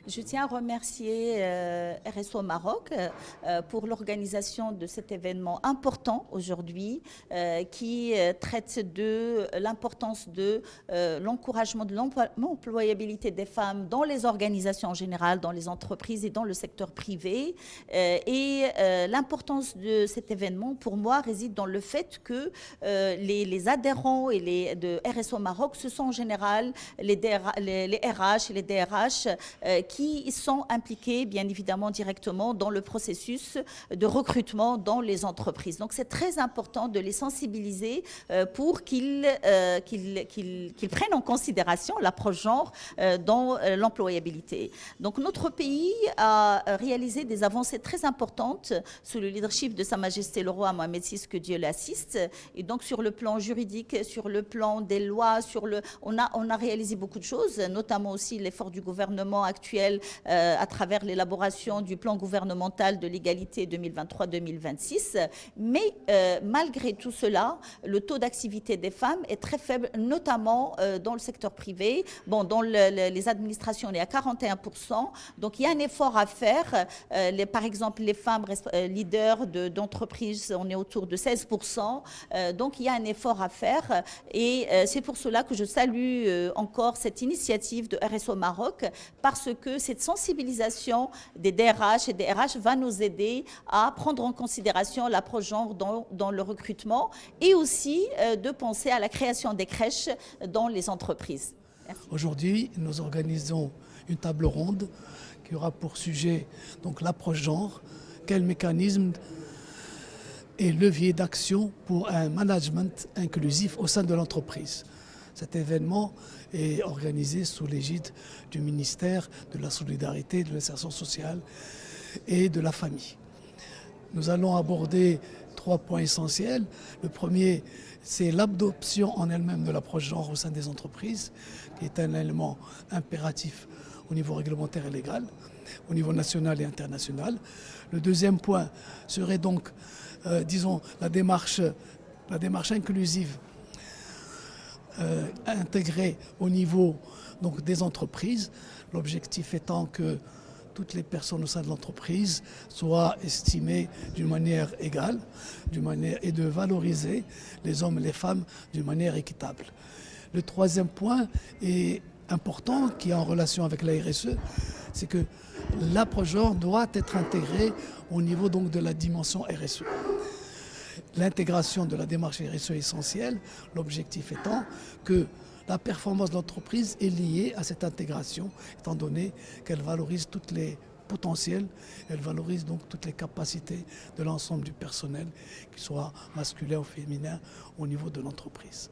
Je tiens à remercier RSO Maroc pour l'organisation de cet événement important aujourd'hui qui traite de l'importance de l'encouragement de l'employabilité des femmes dans les organisations en général, dans les entreprises et dans le secteur privé. L'importance de cet événement pour moi réside dans le fait que les adhérents de RSO Maroc, ce sont en général les RH et les DRH qui sont impliqués bien évidemment directement dans le processus de recrutement dans les entreprises. Donc c'est très important de les sensibiliser pour qu'ils prennent en considération l'approche genre dans l'employabilité. Donc notre pays a réalisé des avancées très importantes sous le leadership de Sa Majesté le Roi Mohamed VI, que Dieu l'assiste. Et donc sur le plan juridique, sur le plan des lois, on a réalisé beaucoup de choses, notamment aussi l'effort du gouvernement actuel à travers l'élaboration du plan gouvernemental de l'égalité 2023-2026. Mais malgré tout cela, le taux d'activité des femmes est très faible, notamment dans le secteur privé. Bon, dans les administrations, on est à 41%. Donc il y a un effort à faire. Par exemple, les femmes leaders d'entreprises, on est autour de 16%. Donc il y a un effort à faire. Et c'est pour cela que je salue encore cette initiative de RSO Maroc, parce que cette sensibilisation des DRH et des RH va nous aider à prendre en considération l'approche genre dans le recrutement et aussi de penser à la création des crèches dans les entreprises. Aujourd'hui, nous organisons une table ronde qui aura pour sujet donc l'approche genre, quel mécanisme et levier d'action pour un management inclusif au sein de l'entreprise. Cet événement est organisé sous l'égide du ministère de la Solidarité, de l'Insertion sociale et de la famille. Nous allons aborder 3 points essentiels. Le premier, c'est l'adoption en elle-même de l'approche genre au sein des entreprises, qui est un élément impératif au niveau réglementaire et légal, au niveau national et international. Le deuxième point serait donc, disons, la démarche inclusive intégrée au niveau donc, des entreprises. L'objectif étant que toutes les personnes au sein de l'entreprise soient estimées d'une manière égale et de valoriser les hommes et les femmes d'une manière équitable. Le troisième point est important, qui est en relation avec la RSE, c'est que l'approche genre doit être intégrée au niveau donc de la dimension RSE. L'intégration de la démarche RSE est essentielle, l'objectif étant que la performance de l'entreprise est liée à cette intégration, étant donné qu'elle valorise tous les potentiels, elle valorise donc toutes les capacités de l'ensemble du personnel, qu'il soit masculin ou féminin, au niveau de l'entreprise.